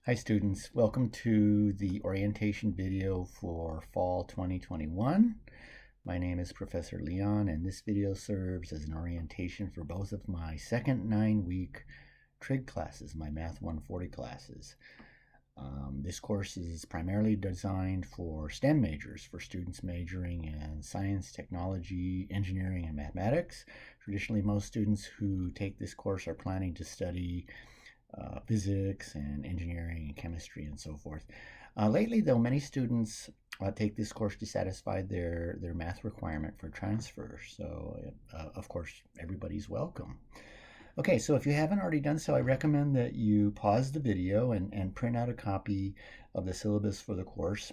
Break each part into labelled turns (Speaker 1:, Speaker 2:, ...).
Speaker 1: Hi students, welcome to the orientation video for fall 2021. My name is Professor Leon and this video serves as an orientation for both of my second 9-week trig classes, my Math 140 classes. This course is primarily designed for STEM majors, for students majoring in science, technology, engineering, and mathematics. Traditionally, most students who take this course are planning to study physics and engineering and chemistry and so forth. Lately, though, many students take this course to satisfy their math requirement for transfer. So, of course, everybody's welcome. Okay, so if you haven't already done so, I recommend that you pause the video and print out a copy of the syllabus for the course,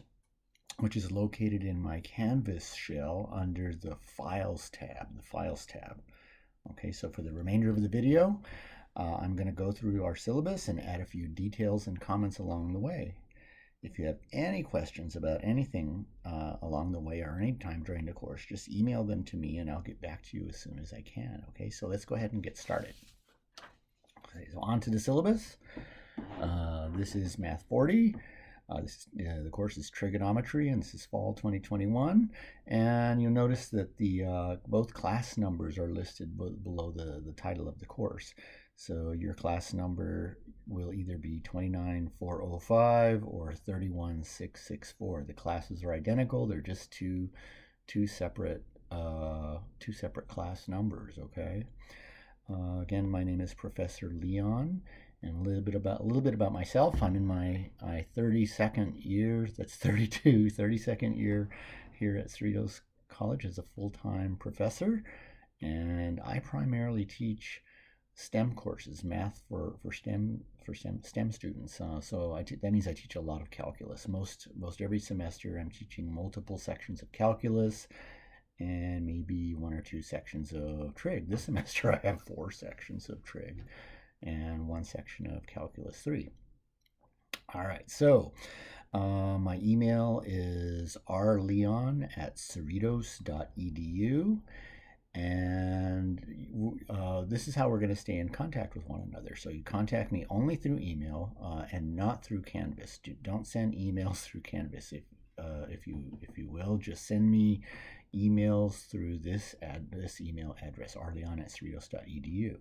Speaker 1: which is located in my Canvas shell under the Files tab, Okay, so for the remainder of the video, I'm going to go through our syllabus and add a few details and comments along the way. If you have any questions about anything along the way or any time during the course, just email them to me and I'll get back to you as soon as I can. Okay, so let's go ahead and get started. Okay, so on to the syllabus. This is Math 40. The course is trigonometry, and this is fall 2021. And you'll notice that the both class numbers are listed below the title of the course. So your class number will either be 29405 or 31664. The classes are identical. They're just two separate class numbers. Okay. Again, my name is Professor Leon, and a little bit about myself. I'm in my 32nd year. That's 32nd year here at Cerritos College as a full-time professor, and I primarily teach STEM courses, math for STEM students. That means I teach a lot of calculus. Most every semester I'm teaching multiple sections of calculus and maybe 1 or 2 sections of trig. This semester I have 4 sections of trig and 1 section of calculus 3. All right, so my email is rleon@cerritos.edu. And this is how we're going to stay in contact with one another. So you contact me only through email and not through Canvas. Don't send emails through Canvas. If you will, just send me emails through this email address, rleon@cerritos.edu.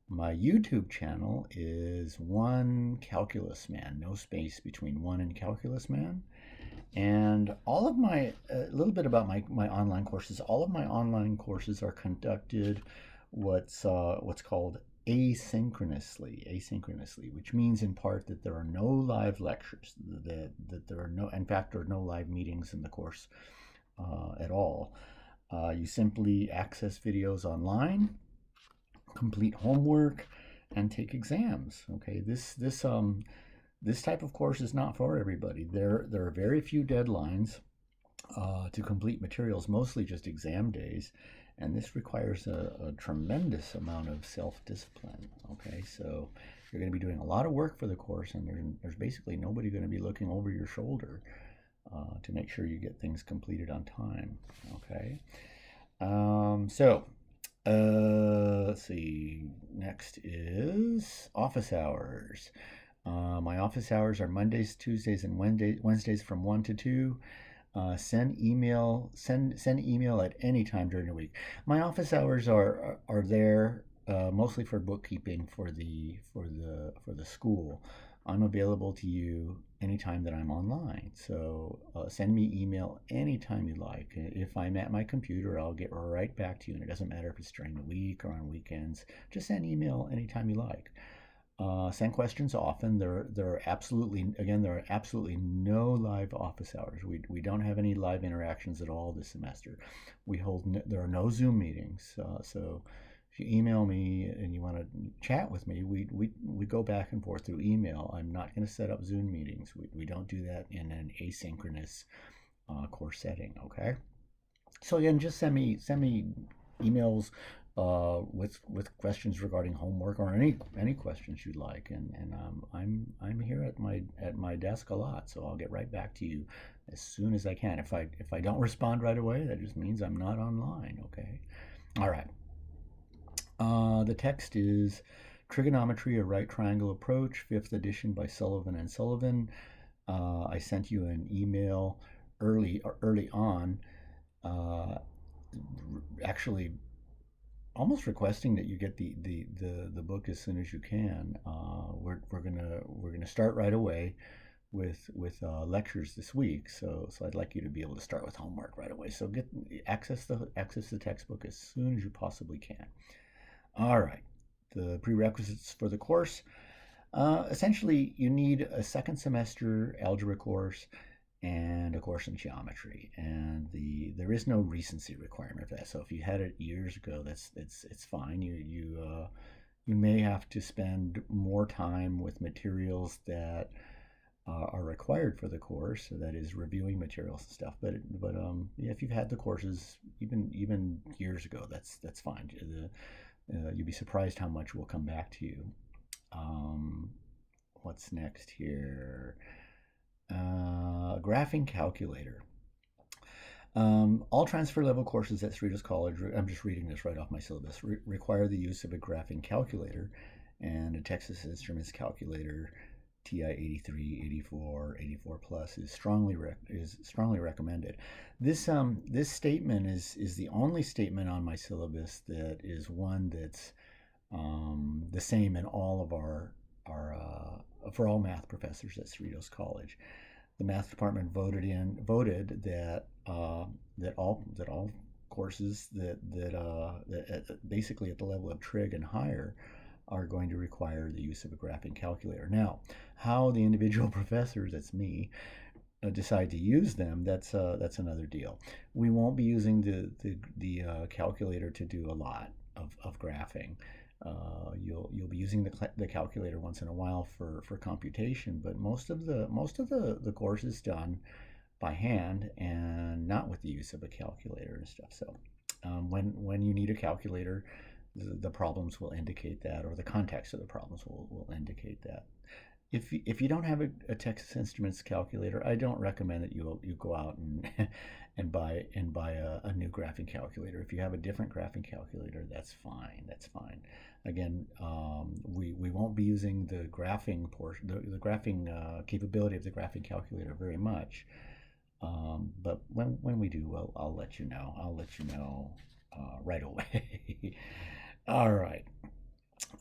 Speaker 1: My YouTube channel is One Calculus Man, no space between one and Calculus Man. And all of my, a little bit about my online courses. All of my online courses are conducted what's called asynchronously, which means in part that there are no live lectures, that there are no live meetings in the course at all. You simply access videos online, complete homework, and take exams. Okay, this type of course is not for everybody. There are very few deadlines to complete materials, mostly just exam days, and this requires a tremendous amount of self-discipline. Okay, so you're going to be doing a lot of work for the course, and there's basically nobody going to be looking over your shoulder to make sure you get things completed on time. Okay, let's see. Next is office hours. My office hours are Mondays, Tuesdays, and Wednesdays from 1 to 2. Send email at any time during the week. My office hours are there mostly for bookkeeping for the school. I'm available to you anytime that I'm online. So send me email anytime you like. If I'm at my computer, I'll get right back to you, and it doesn't matter if it's during the week or on weekends. Just send email anytime you like. Send questions often. There are absolutely no live office hours. We don't have any live interactions at all this semester. There are no Zoom meetings. So if you email me and you want to chat with me, we go back and forth through email. I'm not going to set up Zoom meetings. We don't do that in an asynchronous course setting. Okay. So again, just send me emails with questions regarding homework or any questions you'd like, and I'm here at my desk a lot, so I'll get right back to you as soon as I can. If I don't respond right away, that just means I'm not online. Okay. All right. The text is Trigonometry, a Right Triangle Approach, 5th edition by Sullivan and Sullivan. I sent you an email early on, uh, actually almost requesting that you get the book as soon as you can. We're gonna start right away with lectures this week, so I'd like you to be able to start with homework right away. So get access the textbook as soon as you possibly can. All right, the prerequisites for the course. Essentially, you need a second semester algebra course and a course in geometry, and there is no recency requirement for that. So if you had it years ago, it's fine. You may have to spend more time with materials that are required for the course, so that is reviewing materials and stuff. But yeah, if you've had the courses even years ago, that's fine. You'd be surprised how much will come back to you. What's next here? Graphing calculator. All transfer level courses at Cerritos College, I'm just reading this right off my syllabus, require the use of a graphing calculator, and a Texas Instruments calculator TI 83, 84, 84 plus is strongly recommended. This statement is the only statement on my syllabus that is one that's the same in all of our for all math professors at Cerritos College. The math department voted that all courses that basically at the level of trig and higher are going to require the use of a graphing calculator. Now, how the individual professors, that's me, decide to use them, that's another deal. We won't be using the calculator to do a lot of graphing. You'll be using the calculator once in a while for computation, but most of the course is done by hand and not with the use of a calculator and stuff. So when you need a calculator, the problems will indicate that, or the context of the problems will indicate that. If you don't have a Texas Instruments calculator, I don't recommend that you go out and buy a new graphing calculator. If you have a different graphing calculator, that's fine. Again, we won't be using the graphing portion, the graphing capability of the graphing calculator very much. But when we do, well, I'll let you know. Right away. All right.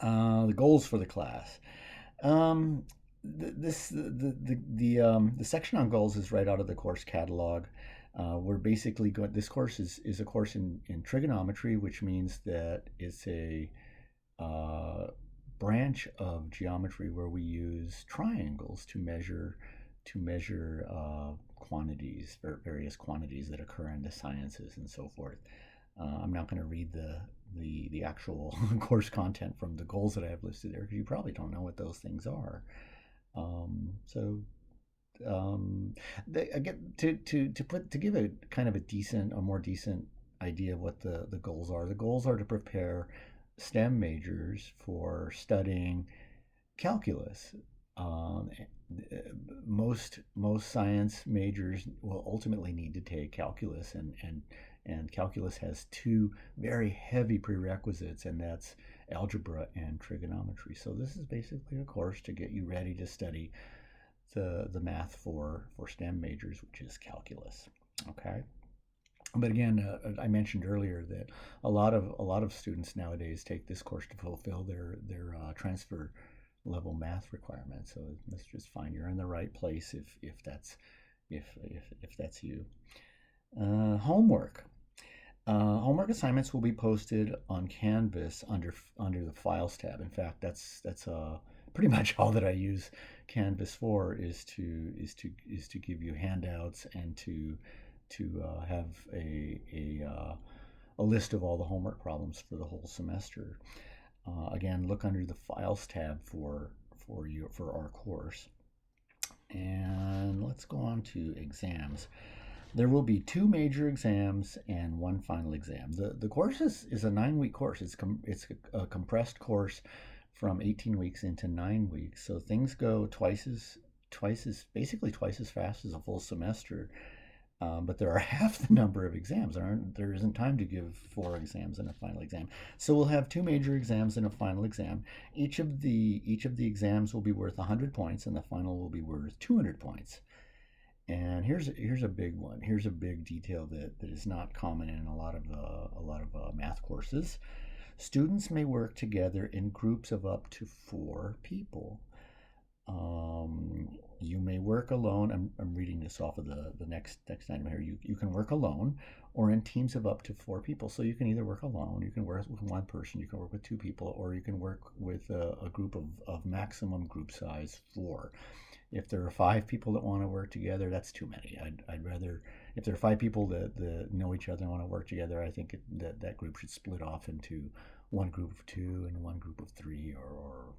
Speaker 1: The goals for the class. The section on goals is right out of the course catalog. We're basically going. This course is a course in trigonometry, which means that it's a branch of geometry where we use triangles to measure quantities, various quantities that occur in the sciences and so forth. I'm not going to read the actual course content from the goals that I have listed there, because you probably don't know what those things are. Again, to give a kind of a more decent idea of what the goals are. The goals are to prepare STEM majors for studying calculus. Most science majors will ultimately need to take calculus, and calculus has two very heavy prerequisites, and that's algebra and trigonometry. So this is basically a course to get you ready to study the math for STEM majors, which is calculus. Okay. But again, I mentioned earlier that a lot of students nowadays take this course to fulfill their transfer level math requirements. So that's just fine. You're in the right place if that's you. Homework. Homework assignments will be posted on Canvas under the Files tab. In fact, that's pretty much all that I use Canvas for, is to give you handouts and to have a list of all the homework problems for the whole semester. Again, look under the Files tab for our course. And let's go on to exams. There will be 2 major exams and 1 final exam. The course is a 9-week course. It's a compressed course from 18 weeks into 9 weeks. So things go basically twice as fast as a full semester. but there are half the number of exams. There isn't time to give 4 exams in a final exam. So we'll have 2 major exams and a final exam. Each of the exams will be worth 100 points, and the final will be worth 200 points. And here's a big one. Here's a big detail that is not common in a lot of math courses. Students may work together in groups of up to 4 people. You may work alone. I'm reading this off of the next item here. You can work alone or in teams of up to 4 people. So you can either work alone, you can work with one person, you can work with 2 people, or you can work with a group of maximum group size 4. If there are 5 people that want to work together, that's too many. I'd rather, if there are 5 people that know each other and want to work together, I think that group should split off into one group of 2 and one group of 3, or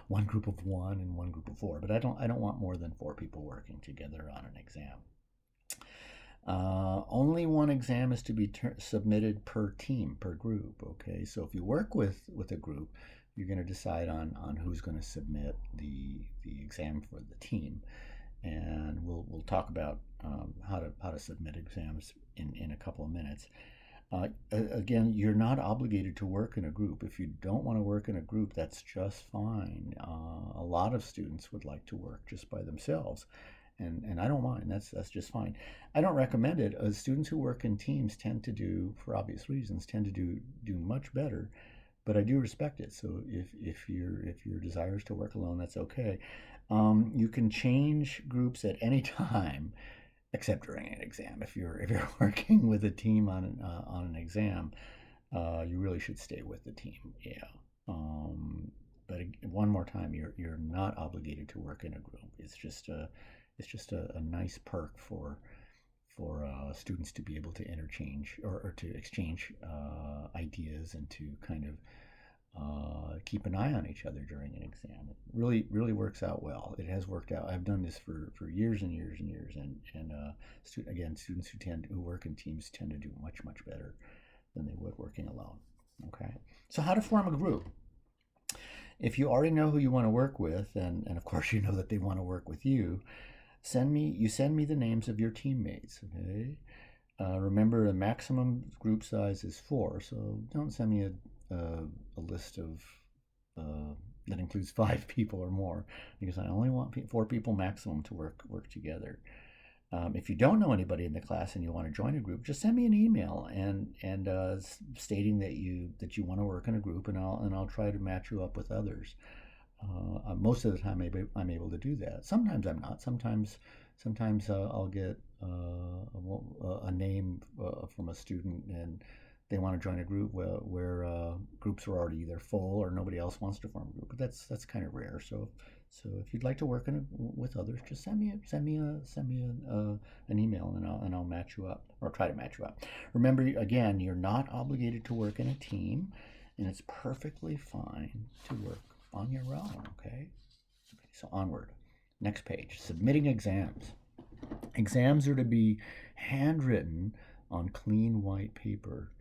Speaker 1: one group of 1 and one group of 4. But I don't want more than 4 people working together on an exam. Only one exam is to be submitted per team, per group. Okay, so if you work with a group, you're going to decide on who's going to submit the exam for the team, and we'll talk about how to submit exams in a couple of minutes. Again, you're not obligated to work in a group. If you don't want to work in a group, that's just fine. A lot of students would like to work just by themselves, and I don't mind. That's just fine. I don't recommend it. Students who work in teams tend to do, for obvious reasons, tend to do much better. But I do respect it. So if your desire is to work alone, that's okay. You can change groups at any time, except during an exam. If you're working with a team on an exam, you really should stay with the team. Yeah. But one more time, you're not obligated to work in a group. It's just a nice perk for students to be able to interchange or to exchange ideas and to kind of keep an eye on each other during an exam. It really works out well. It has worked out. I've done this for years and years and years, and again, students who work in teams tend to do much better than they would working alone. Okay, so how to form a group? If you already know who you want to work with, and of course you know that they want to work with you, send me the names of your teammates. Okay. Remember, the maximum group size is 4, so don't send me a list of that includes 5 people or more, because I only want 4 people maximum to work together. If you don't know anybody in the class and you want to join a group, just send me an email and stating that you want to work in a group, and I'll try to match you up with others. Most of the time, I'm able to do that. Sometimes I'm not. Sometimes I'll get a name from a student, and they want to join a group where groups are already either full or nobody else wants to form a group. But that's kind of rare. So if you'd like to work with others, just send me an email, and I'll match you up, or try to match you up. Remember, again, you're not obligated to work in a team, and it's perfectly fine to work on your own. Okay, so onward. Next page, submitting exams. Exams are to be handwritten on clean white paper.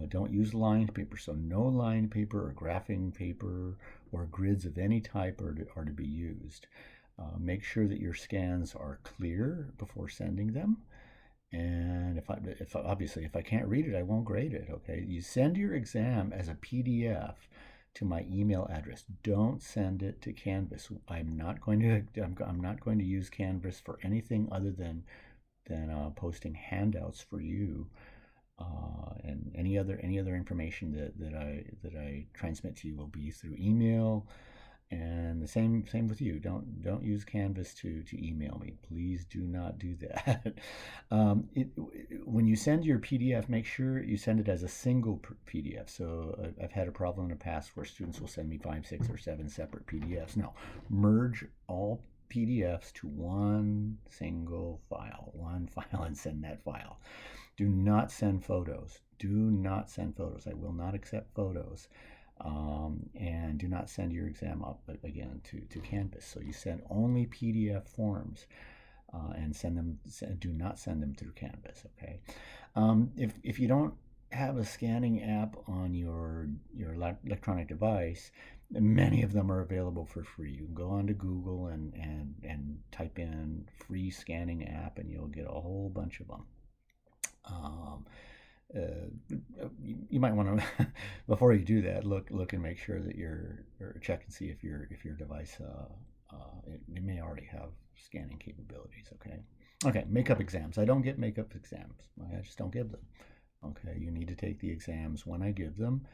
Speaker 1: Don't use lined paper, so no lined paper or graphing paper or grids of any type are to be used. Make sure that your scans are clear before sending them. And if I can't read it, I won't grade it. Okay, you send your exam as a PDF to my email address. Don't send it to Canvas. I'm not going to use Canvas for anything other than posting handouts for you, and any other information that I transmit to you will be through email. And the same with you. Don't use Canvas to email me. Please do not do that. When you send your PDF, make sure you send it as a single PDF. So I've had a problem in the past where students will send me 5, 6, or 7 separate PDFs. No, merge all PDFs to one single file, and send that file. Do not send photos. Do not send photos. I will not accept photos. And do not send your exam up again to Canvas. So you send only PDF forms, and do not send them through Canvas. Okay. If you don't have a scanning app on your electronic device, Many of them are available for free. You can go onto Google and type in free scanning app, and you'll get a whole bunch of them. You might want to before you do that, look and make sure that or check and see if your device it may already have scanning capabilities. Okay, makeup exams. I don't get makeup exams. I just don't give them. Okay, you need to take the exams when I give them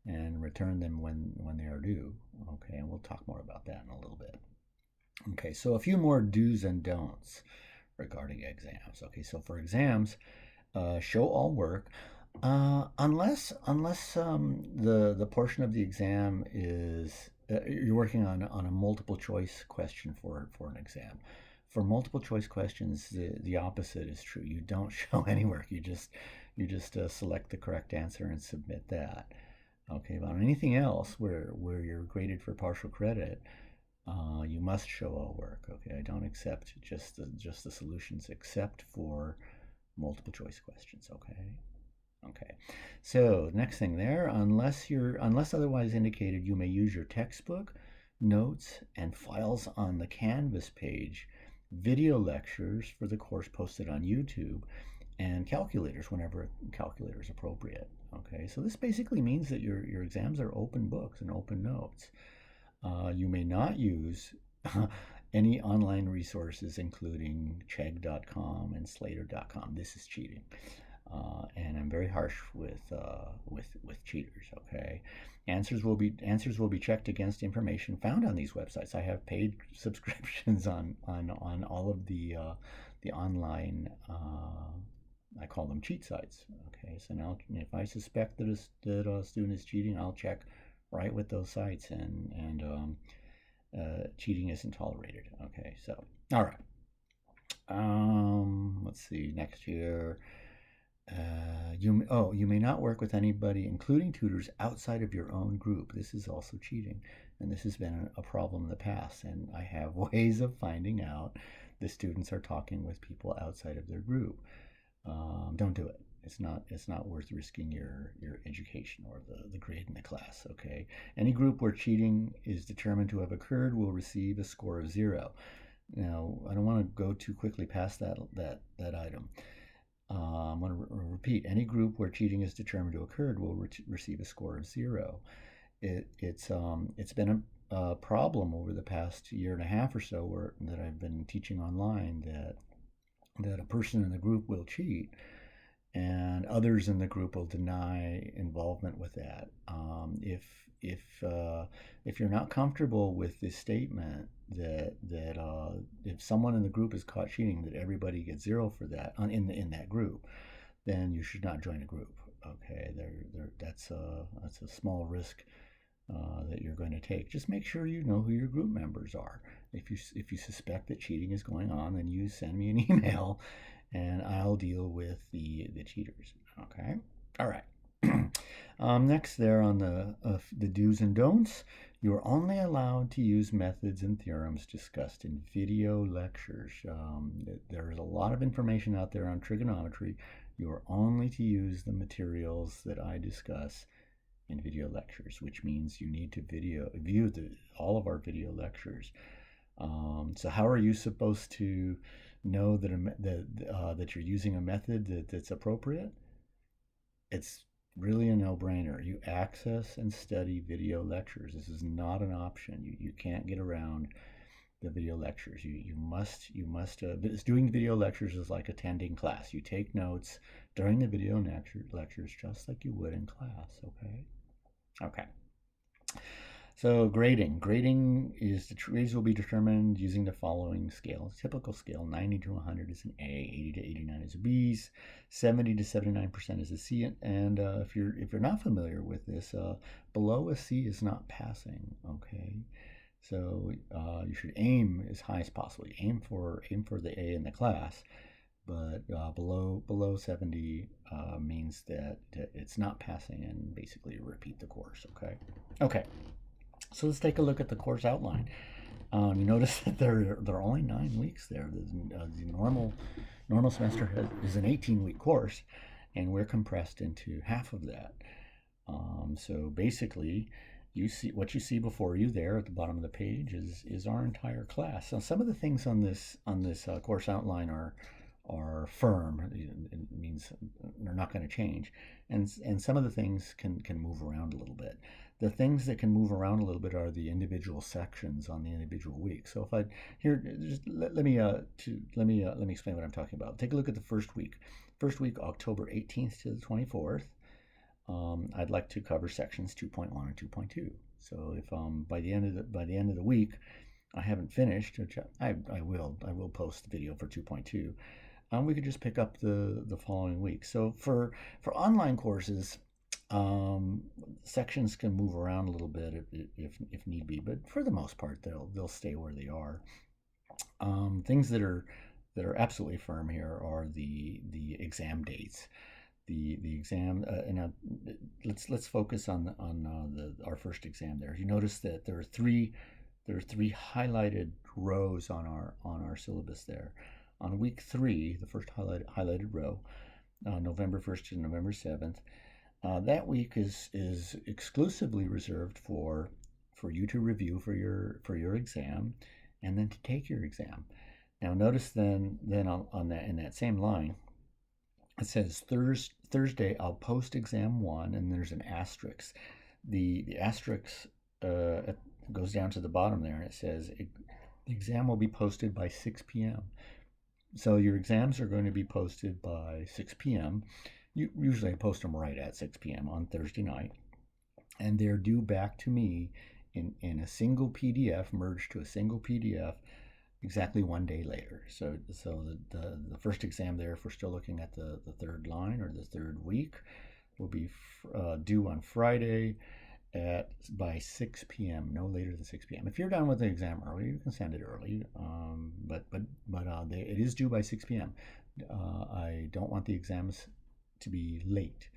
Speaker 1: and return them when they are due. Okay, and we'll talk more about that in a little bit. Okay, so a few more do's and don'ts regarding exams. Okay, so for exams, show all work, unless the portion of the exam is you're working on a multiple choice question for an exam. For multiple choice questions, the opposite is true. You don't show any work. You just select the correct answer and submit that. Okay, but on anything else where you're graded for partial credit, you must show all work. Okay, I don't accept just the solutions except for multiple choice questions. Okay, so next thing there, unless otherwise indicated, you may use your textbook, notes, and files on the Canvas page, video lectures for the course posted on YouTube, and calculators whenever calculator is appropriate. Okay, so this basically means that your exams are open books and open notes. You may not use any online resources, including chegg.com and slater.com. This is cheating, and I'm very harsh with cheaters. Okay, answers will be checked against information found on these websites. I have paid subscriptions on all of the online. I call them cheat sites. Okay, so now if I suspect that a student is cheating, I'll check right with those sites, and cheating isn't tolerated. Okay, so all right. Let's see next here. You may not work with anybody, including tutors, outside of your own group. This is also cheating, and this has been a problem in the past. And I have ways of finding out the students are talking with people outside of their group. Don't do it. It's not worth risking your education or the grade in the class. Okay. Any group where cheating is determined to have occurred will receive a score of 0. Now, I don't want to go too quickly past that item. I'm going to repeat. Any group where cheating is determined to occur will receive a score of 0. It's been a problem over the past year and a half or so that I've been teaching online that a person in the group will cheat, and others in the group will deny involvement with that. If you're not comfortable with this statement that if someone in the group is caught cheating, that everybody gets 0 for that in that group, then you should not join a group. Okay, that's a small risk that you're going to take. Just make sure you know who your group members are. If you suspect that cheating is going on, then you send me an email, and I'll deal with the cheaters. Okay, all right. Next, there on the do's and don'ts, you are only allowed to use methods and theorems discussed in video lectures. There's a lot of information out there on trigonometry. You are only to use the materials that I discuss in video lectures, which means you need to view all of our video lectures. So how are you supposed to know that you're using a method that's appropriate? It's really a no-brainer. You access and study video lectures. This is not an option. You can't get around the video lectures. You must doing video lectures is like attending class. You take notes during the video lectures just like you would in class. Okay. So grading is grades will be determined using the following scales. Typical scale: 90 to 100 is an A, 80 to 89 is a B, 70 to 79% is a C. And if you're not familiar with this, below a C is not passing. Okay, so you should aim as high as possible. You aim for the A in the class, but below 70 means that it's not passing, and basically repeat the course. Okay. So let's take a look at the course outline. You notice that there are only 9 weeks there. The normal semester is an 18-week course, and we're compressed into half of that. So basically, you see what you see before you there at the bottom of the page is our entire class. So some of the things on this course outline are firm. It means they're not going to change, and some of the things can move around a little bit. The things that can move around a little bit are the individual sections on the individual week. So if I here, just let me explain what I'm talking about. Take a look at the first week. First week, October 18th to the 24th. I'd like to cover sections 2.1 and 2.2. So if by the end of the week I haven't finished, which I will post the video for 2.2. We could just pick up the following week. So for online courses, sections can move around a little bit if need be, but for the most part they'll stay where they are. Things that are absolutely firm here are the exam dates. The exam, and let's focus on our first exam there. You notice that there are three highlighted rows on our syllabus there. On week 3, the first highlighted row, November 1st to November 7th, that week is exclusively reserved for you to review for your exam, and then to take your exam. Now notice then on that, in that same line, it says Thursday I'll post exam 1, and there's an asterisk. The asterisk goes down to the bottom there, and it says the exam will be posted by 6 p.m. So your exams are going to be posted by 6 p.m. Usually I post them right at 6 p.m. on Thursday night, and they're due back to me in a single PDF, merged to a single PDF, exactly 1 day later. So the first exam there, if we're still looking at the third line or the third week, will be due on Friday by 6 p.m. no later than 6 p.m. If you're done with the exam early, you can send it early, but it is due by 6 p.m. I don't want the exams to be late.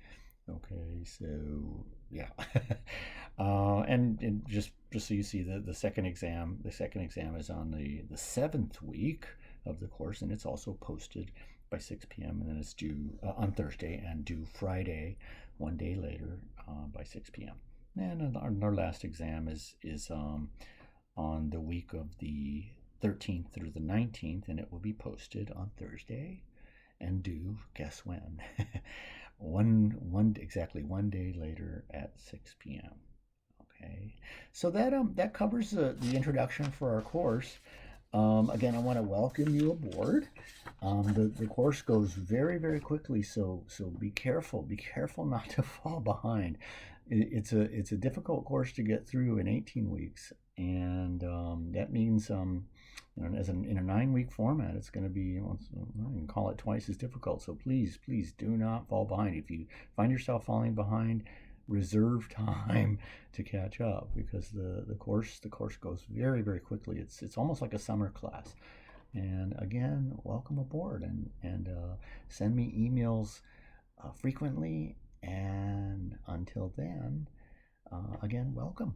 Speaker 1: Okay, so yeah. And just so you see, the second exam is on the 7th week of the course, and it's also posted by 6 p.m. and then it's due on Thursday and due Friday 1 day later by 6 p.m. And our last exam is on the week of the 13th through the 19th, and it will be posted on Thursday and due, guess when? Exactly 1 day later at 6 p.m. Okay, so that covers the introduction for our course. Again, I want to welcome you aboard. The course goes very, very quickly, so be careful not to fall behind. It's a difficult course to get through in 18 weeks, and that means in a 9-week format, it's going to be, you can call it twice as difficult. So please do not fall behind. If you find yourself falling behind, reserve time to catch up, because the course goes very, very quickly. It's almost like a summer class. And again, welcome aboard, and send me emails frequently. And until then, again, welcome.